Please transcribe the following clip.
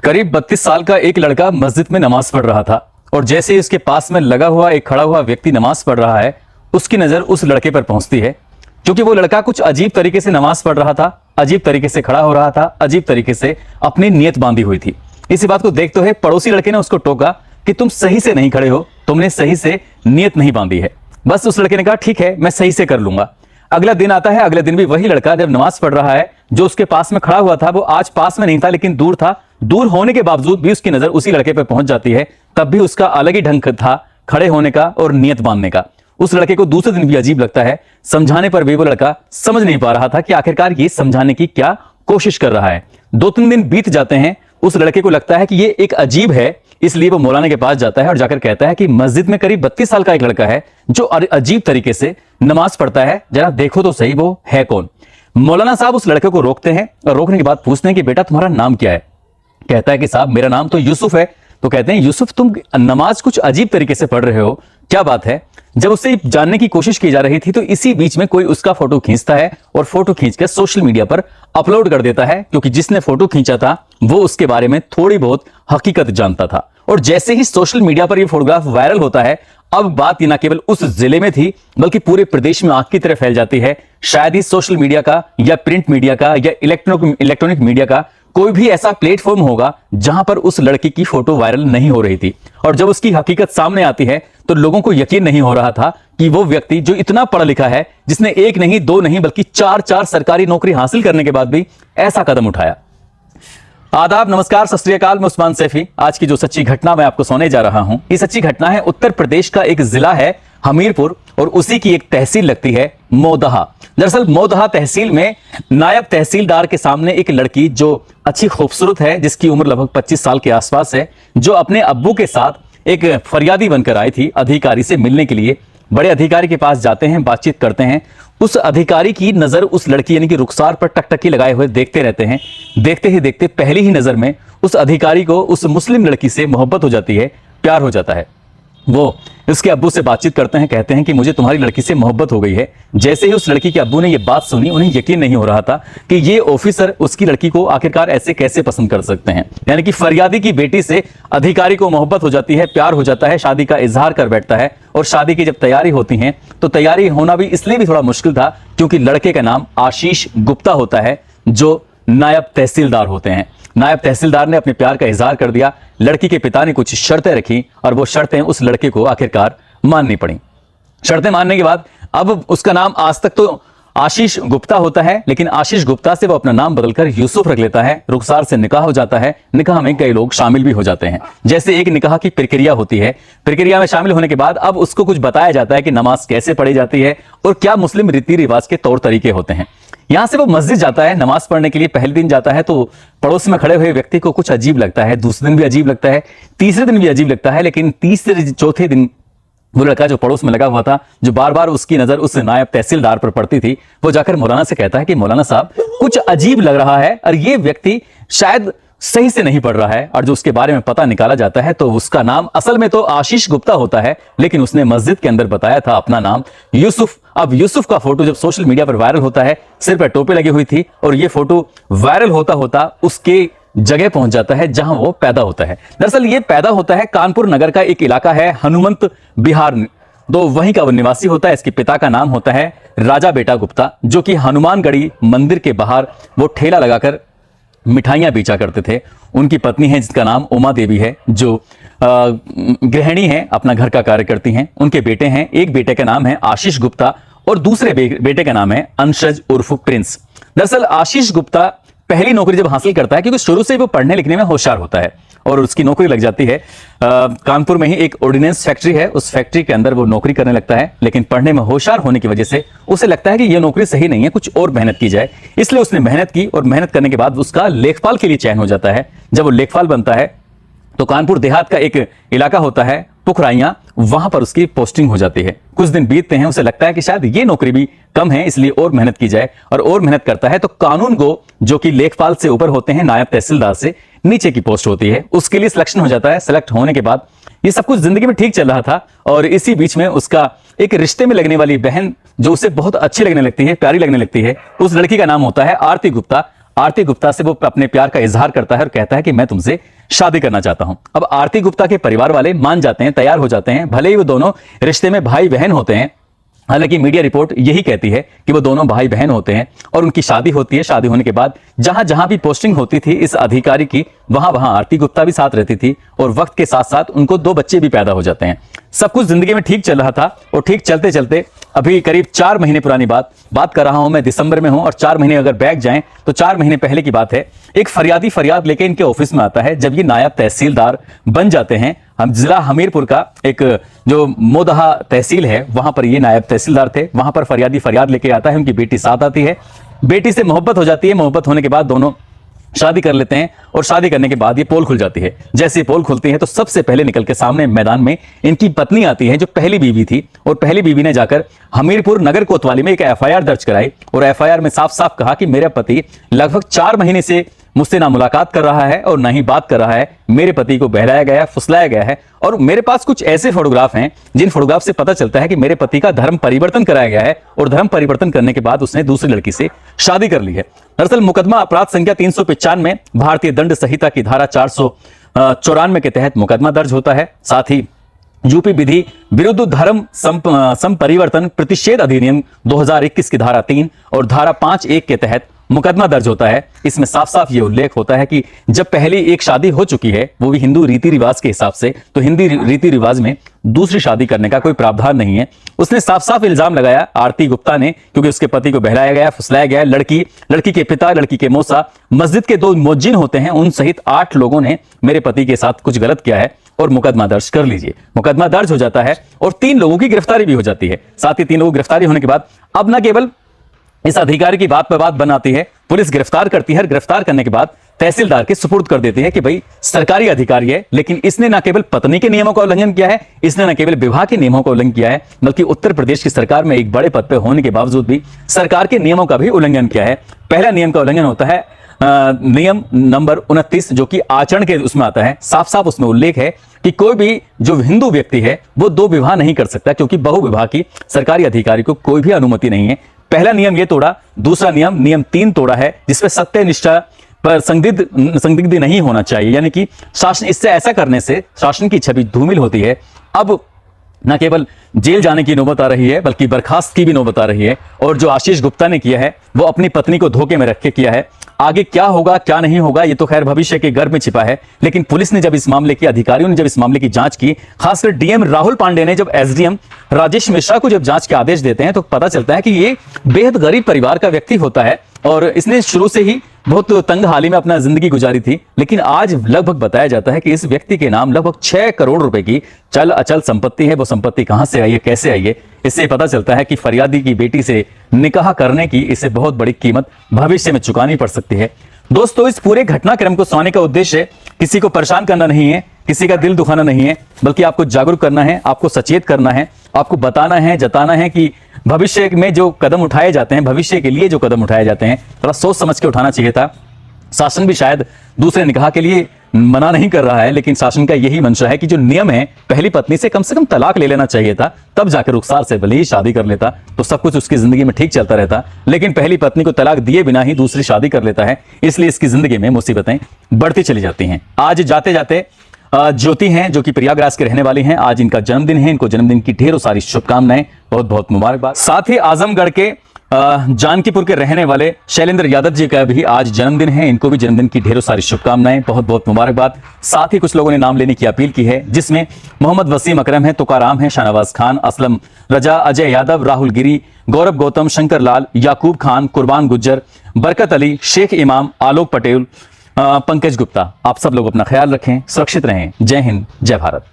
करीब 32 साल का एक लड़का मस्जिद में नमाज पढ़ रहा था और जैसे ही उसके पास में लगा हुआ एक खड़ा हुआ व्यक्ति नमाज पढ़ रहा है, उसकी नजर उस लड़के पर पहुंचती है। क्योंकि वो लड़का कुछ अजीब तरीके से नमाज पढ़ रहा था, अजीब तरीके से खड़ा हो रहा था, अजीब तरीके से अपनी नियत बांधी हुई थी। इसी बात को देखते हुए पड़ोसी लड़के ने उसको टोका कि तुम सही से नहीं खड़े हो, तुमने सही से नियत नहीं बांधी है। बस उस लड़के ने कहा ठीक है, मैं सही से कर लूंगा। अगला दिन आता है, अगले दिन भी वही लड़का जब नमाज पढ़ रहा है, जो उसके पास में खड़ा हुआ था वो आज पास में नहीं था लेकिन दूर था। दूर होने के बावजूद भी उसकी नजर उसी लड़के पर पहुंच जाती है। तब भी उसका अलग ही ढंग था खड़े होने का और नियत बांधने का। उस लड़के को दूसरे दिन भी अजीब लगता है। समझाने पर भी वो लड़का समझ नहीं पा रहा था कि आखिरकार ये समझाने की क्या कोशिश कर रहा है। 2-3 दिन बीत जाते हैं। उस लड़के को लगता है कि ये एक अजीब है, इसलिए वो मौलाना के पास जाता है और जाकर कहता है कि मस्जिद में करीब 32 साल का एक लड़का है जो अजीब तरीके से नमाज पढ़ता है, जरा देखो तो सही वो है कौन। मौलाना साहब उस लड़के को रोकते हैं और रोकने के बाद पूछते हैं कि बेटा तुम्हारा नाम क्या है। कहता है कि साहब मेरा नाम तो यूसुफ है। तो कहते हैं यूसुफ तुम नमाज कुछ अजीब तरीके से पढ़ रहे हो, क्या बात है। जब उससे जानने की कोशिश की जा रही थी तो इसी बीच में कोई उसका फोटो खींचता है और फोटो खींचकर सोशल मीडिया पर अपलोड कर देता है, क्योंकि जिसने फोटो खींचा था वो उसके बारे में थोड़ी बहुत हकीकत जानता था। और जैसे ही सोशल मीडिया पर ये फोटोग्राफ वायरल होता है, अब बात ये ना केवल उस जिले में थी बल्कि पूरे प्रदेश में आग की तरह फैल जाती है। शायद ही सोशल मीडिया का या प्रिंट मीडिया का या इलेक्ट्रॉनिक मीडिया का कोई भी ऐसा प्लेटफॉर्म होगा जहां पर उस लड़की की फोटो वायरल नहीं हो रही थी। और जब उसकी हकीकत सामने आती है तो लोगों को यकीन नहीं हो रहा था कि वो व्यक्ति जो इतना पढ़ा लिखा है, जिसने एक नहीं दो नहीं बल्कि 4 सरकारी नौकरी हासिल करने के बाद भी ऐसा कदम उठाया। आदाब, नमस्कार, सत श्री अकाल। मैं उस्मान सैफी। आज की जो सच्ची घटना मैं आपको सुनाने जा रहा हूं, ये सच्ची घटना है उत्तर प्रदेश का एक जिला है हमीरपुर और उसी की एक तहसील लगती है मोदहा। दरअसल मोदहा तहसील में नायब तहसीलदार के सामने एक लड़की जो अच्छी खूबसूरत है, जिसकी उम्र लगभग 25 साल के आसपास है, जो अपने अब्बू के साथ एक फरियादी बनकर आई थी अधिकारी से मिलने के लिए। बड़े अधिकारी के पास जाते हैं, बातचीत करते हैं। उस अधिकारी की नजर उस लड़की यानी कि रुखसार पर टकटकी लगाए हुए देखते रहते हैं। देखते ही देखते पहली ही नजर में उस अधिकारी को उस मुस्लिम लड़की से मोहब्बत हो जाती है, प्यार हो जाता है। वो उसके अब्बू से बातचीत करते हैं, कहते हैं कि मुझे तुम्हारी लड़की से मोहब्बत हो गई है। जैसे ही उस लड़की के अब्बू ने ये बात सुनी, उन्हें यकीन नहीं हो रहा था कि ये ऑफिसर उसकी लड़की को आखिरकार ऐसे कैसे पसंद कर सकते हैं। यानी कि फरियादी की बेटी से अधिकारी को मोहब्बत हो जाती है, प्यार हो जाता है, शादी का इजहार कर बैठता है। और शादी की जब तैयारी होती है तो तैयारी होना भी इसलिए भी थोड़ा मुश्किल था क्योंकि लड़के का नाम आशीष गुप्ता होता है, जो नायब तहसीलदार होते हैं। नायब तहसीलदार ने अपने प्यार का इजहार कर दिया। लड़की के पिता ने कुछ शर्तें रखी और वो शर्तें उस लड़के को आखिरकार माननी पड़ी। शर्तें मानने के बाद अब उसका नाम आज तक तो आशीष गुप्ता होता है, लेकिन आशीष गुप्ता से वो अपना नाम बदलकर यूसुफ रख लेता है। रुखसार से निकाह हो जाता है। निकाह में कई लोग शामिल भी हो जाते हैं। जैसे एक निकाह की प्रक्रिया होती है, प्रक्रिया में शामिल होने के बाद अब उसको कुछ बताया जाता है कि नमाज कैसे पढ़ी जाती है और क्या मुस्लिम रीति रिवाज के तौर तरीके होते हैं। यहां से वो मस्जिद जाता है नमाज पढ़ने के लिए। पहले दिन जाता है तो पड़ोस में खड़े हुए व्यक्ति को कुछ अजीब लगता है, दूसरे दिन भी अजीब लगता है, तीसरे दिन भी अजीब लगता है, लेकिन तीसरे चौथे दिन वो लड़का जो पड़ोस में लगा हुआ था, जो बार बार उसकी नजर उस नायब तहसीलदार पर पड़ती थी, वो जाकर मौलाना से कहता है कि मौलाना साहब कुछ अजीब लग रहा है और ये व्यक्ति शायद सही से नहीं पढ़ रहा है। और जो उसके बारे में पता निकाला जाता है तो उसका नाम असल में तो आशीष गुप्ता होता है, लेकिन उसने मस्जिद के अंदर बताया था अपना नाम यूसुफ। अब यूसुफ का फोटो जब सोशल मीडिया पर वायरल होता है, सिर पर टोपी लगी हुई थी और ये फोटो वायरल होता होता उसके जगह पहुंच जाता है जहां वो पैदा होता है। दरअसल ये पैदा होता है कानपुर नगर का एक इलाका है हनुमंत बिहार, तो वहीं का वो निवासी होता है। इसके पिता का नाम होता है राजा बेटा गुप्ता, जो कि हनुमानगढ़ी मंदिर के बाहर वो ठेला लगाकर मिठाइयां बेचा करते थे। उनकी पत्नी है जिसका नाम उमा देवी है, जो गृहिणी है, अपना घर का कार्य करती हैं। उनके बेटे हैं, एक बेटे का नाम है आशीष गुप्ता और दूसरे बेटे का नाम है अंशज उर्फ प्रिंस। दरअसल आशीष गुप्ता पहली नौकरी जब हासिल करता है, क्योंकि शुरू से वो पढ़ने लिखने में होशियार होता है, और उसकी नौकरी लग जाती है कानपुर में ही एक ऑर्डिनेंस फैक्ट्री है, उस फैक्ट्री के अंदर वो नौकरी करने लगता है। लेकिन पढ़ने में होशियार होने की वजह से उसे लगता है कि ये नौकरी सही नहीं है, कुछ और मेहनत की जाए। इसलिए उसने मेहनत की और मेहनत करने के बाद उसका लेखपाल के लिए चयन हो जाता है। जब वो लेखपाल बनता है तो कानपुर देहात का एक इलाका होता है पुखराइया, वहां पर उसकी पोस्टिंग हो जाती है। कुछ दिन बीतते हैं, उसे लगता है कि शायद ये नौकरी भी कम है, इसलिए और मेहनत की जाए। और मेहनत करता है तो कानून गो, जो कि लेखपाल से ऊपर होते हैं, नायब तहसीलदार से नीचे की पोस्ट होती है, उसके लिए सिलेक्शन हो जाता है। सिलेक्ट होने के बाद ये सब कुछ जिंदगी में ठीक चल रहा था और इसी बीच में उसका एक रिश्ते में लगने वाली बहन जो उसे बहुत अच्छी लगने लगती है, प्यारी लगने लगती है, उस लड़की का नाम होता है आरती गुप्ता। आरती गुप्ता से वो अपने प्यार का इजहार करता है और कहता है कि मैं तुमसे शादी करना चाहता हूं। अब आरती गुप्ता के परिवार वाले मान जाते हैं, तैयार हो जाते हैं, भले ही वो दोनों रिश्ते में भाई बहन होते हैं। हालांकि मीडिया रिपोर्ट यही कहती है कि वो दोनों भाई बहन होते हैं और उनकी शादी होती है। शादी होने के बाद जहां जहां भी पोस्टिंग होती थी इस अधिकारी की, वहां वहां आरती गुप्ता भी साथ रहती थी और वक्त के साथ साथ उनको 2 बच्चे भी पैदा हो जाते हैं। सब कुछ जिंदगी में ठीक चल रहा था और ठीक चलते चलते अभी करीब 4 महीने पुरानी बात कर रहा हूं मैं, दिसंबर में हूं और 4 महीने अगर बैक जाएं तो 4 महीने पहले की बात है। एक फरियादी फरियाद लेके इनके ऑफिस में आता है। जब ये नायब तहसीलदार बन जाते हैं, हम जिला हमीरपुर का एक जो मोदहा तहसील है वहां पर ये नायब तहसीलदार थे, वहां पर फरियादी फरियाद लेके आता है। उनकी बेटी साथ आती है, बेटी से मोहब्बत हो जाती है। मोहब्बत होने के बाद दोनों शादी कर लेते हैं और शादी करने के बाद ये पोल खुल जाती है। जैसे ही पोल खुलती है तो सबसे पहले निकल के सामने मैदान में इनकी पत्नी आती है जो पहली बीवी थी, और पहली बीवी ने जाकर हमीरपुर नगर कोतवाली में एक एफआईआर दर्ज कराई और एफआईआर में साफ साफ कहा कि मेरा पति लगभग 4 महीने से मुझसे ना मुलाकात कर रहा है और ना ही बात कर रहा है। मेरे पति को बहलाया गया, फुसलाया गया है और मेरे पास कुछ ऐसे फोटोग्राफ हैं जिन फोटोग्राफ से पता चलता है कि मेरे पति का धर्म परिवर्तन कराया गया है और धर्म परिवर्तन करने के बाद उसने दूसरी लड़की से शादी कर ली है। दरअसल मुकदमा अपराध संख्या 395 भारतीय दंड संहिता की धारा 494 के तहत मुकदमा दर्ज होता है। साथ ही यूपी विधि विरुद्ध धर्म संपरिवर्तन प्रतिषेध अधिनियम 2021 की धारा 3 और धारा 5(1) के तहत मुकदमा दर्ज होता है। इसमें साफ साफ ये उल्लेख होता है कि जब पहले एक शादी हो चुकी है, वो भी हिंदू रीति रिवाज के हिसाब से, तो हिंदी रीति रिवाज में दूसरी शादी करने का कोई प्रावधान नहीं है। उसने साफ साफ इल्जाम लगाया आरती गुप्ता ने, क्योंकि उसके पति को बहलाया गया, फुसलाया गया। लड़की के पिता, लड़की के मौसा, मस्जिद के 2 मुअज्जिन होते हैं, उन सहित 8 लोगों ने मेरे पति के साथ कुछ गलत किया है और मुकदमा दर्ज कर लीजिए। मुकदमा दर्ज हो जाता है और 3 लोगों की गिरफ्तारी भी हो जाती है। साथ ही 3 लोगों की गिरफ्तारी होने के बाद अब न केवल इस अधिकारी की बात पर बात बनाती है, पुलिस गिरफ्तार करती है। गिरफ्तार करने के बाद तहसीलदार के सुपुर्द कर देती है कि भाई सरकारी अधिकारी है, लेकिन इसने न केवल पत्नी के नियमों का उल्लंघन किया है, इसने न केवल विवाह के नियमों का उल्लंघन किया है, बल्कि उत्तर प्रदेश की सरकार में एक बड़े पद पर होने के बावजूद भी सरकार के नियमों का भी उल्लंघन किया है। पहला नियम का उल्लंघन होता है नियम नंबर 29, जो कि आचरण के उसमें आता है। साफ साफ उसमें उल्लेख है कि कोई भी जो हिंदू व्यक्ति है वो 2 विवाह नहीं कर सकता, क्योंकि बहुविवाह की सरकारी अधिकारी को कोई भी अनुमति नहीं है। पहला नियम ये तोड़ा। दूसरा नियम 3 तोड़ा है, जिसमें सत्य निष्ठा पर संदिग्ध नहीं होना चाहिए, यानी कि शासन, इससे ऐसा करने से शासन की छवि धूमिल होती है। अब न केवल जेल जाने की नौबत आ रही है, बल्कि बर्खास्त की भी नौबत आ रही है। और जो आशीष गुप्ता ने किया है वो अपनी पत्नी को धोखे में रख के किया है। आगे क्या होगा क्या नहीं होगा ये तो खैर भविष्य के गर्भ में छिपा है, लेकिन पुलिस ने जब इस मामले की, अधिकारियों ने जब इस मामले की जांच की, खासकर डीएम राहुल पांडे ने जब एसडीएम राजेश मिश्रा को जब जांच के आदेश देते हैं, तो पता चलता है कि ये बेहद गरीब परिवार का व्यक्ति होता है और इसने शुरू से ही बहुत तंग हाली में अपना जिंदगी गुजारी थी। लेकिन आज लगभग बताया जाता है कि इस व्यक्ति के नाम लगभग 6 करोड़ रुपए की चल अचल संपत्ति है। वो संपत्ति कहां से आई है, कैसे आई है, इससे पता चलता है कि फरियादी की बेटी से निकाह करने की इसे बहुत बड़ी कीमत भविष्य में चुकानी पड़ सकती है। दोस्तों, इस पूरे घटनाक्रम को सुनाने का उद्देश्य किसी को परेशान करना नहीं है, किसी का दिल दुखाना नहीं है, बल्कि आपको जागरूक करना है, आपको सचेत करना है, आपको बताना है, जताना है कि भविष्य में जो कदम उठाए जाते हैं, भविष्य के लिए जो कदम उठाए जाते हैं, थोड़ा सोच समझ के उठाना चाहिए था। शासन भी शायद दूसरे निकाह के लिए मना नहीं कर रहा है, लेकिन शासन का यही मंशा है कि जो नियम है, पहली पत्नी से कम तलाक ले लेना चाहिए था, तब जाकर रुखसार से भले ही शादी कर लेता तो सब कुछ उसकी जिंदगी में ठीक चलता रहता। लेकिन पहली पत्नी को तलाक दिए बिना ही दूसरी शादी कर लेता है, इसलिए इसकी जिंदगी में मुसीबतें बढ़ती चली जाती हैं। आज जाते जाते ज्योति हैं, जो कि प्रयागराज के रहने वाली हैं, आज इनका जन्मदिन है। इनको जन्मदिन की ढेरों सारी शुभकामनाएं, बहुत बहुत मुबारकबाद। साथ ही आजमगढ़ के जानकीपुर के रहने वाले शैलेंद्र यादव जी का भी आज जन्मदिन है, इनको भी जन्मदिन की ढेरों सारी शुभकामनाएं, बहुत बहुत मुबारकबाद। साथ ही कुछ लोगों ने नाम लेने की अपील की है, जिसमें मोहम्मद वसीम अकरम है, तुकाराम है, शाहनवाज खान, असलम रजा, अजय यादव, राहुल गिरी, गौरव गौतम, शंकर लाल, याकूब खान, कुर्बान गुज्जर, बरकत अली, शेख इमाम, आलोक पटेल, पंकज गुप्ता। आप सब लोग अपना ख्याल रखें, सुरक्षित रहें। जय हिंद, जय भारत।